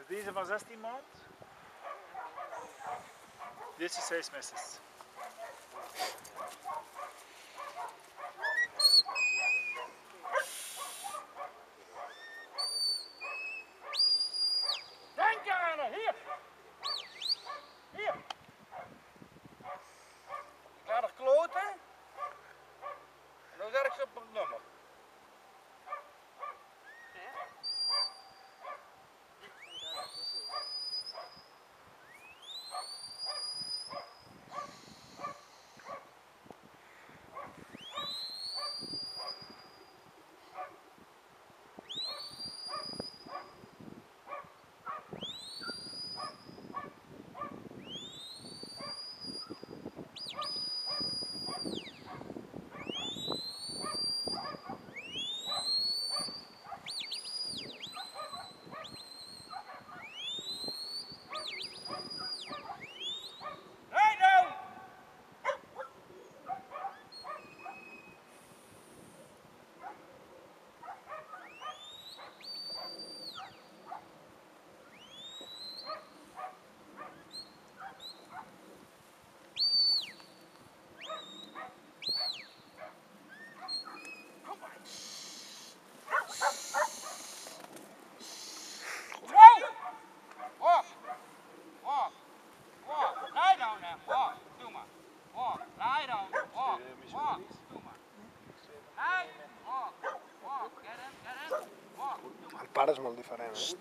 Deze van 16 maand. Deze is 6 meses. Denk aan haar, hier! Hier! Ik laat haar kloten. En dan zet ik ze op het nummer. El pare és molt diferent, eh?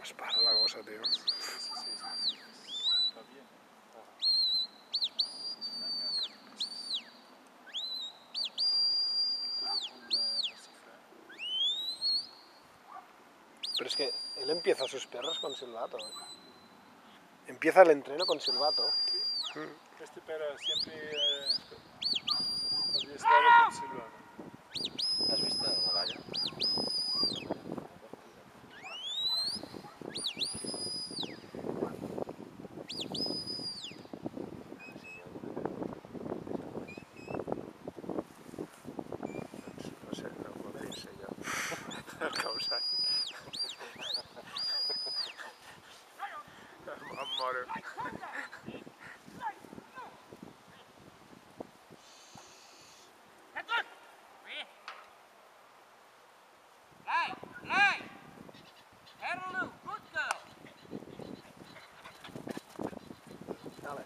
Es para la cosa, tío. Está bien. Es un año a 4 meses. Todo con la cifra. Pero es que él empieza sus perros con silbato. Empieza el entreno con silbato. Este perro siempre había estado con silbato. ¿Has visto la valla? No sé, no podré ser yo. El causant. Em moro. Vale.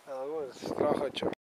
Algo es trabajo hecho.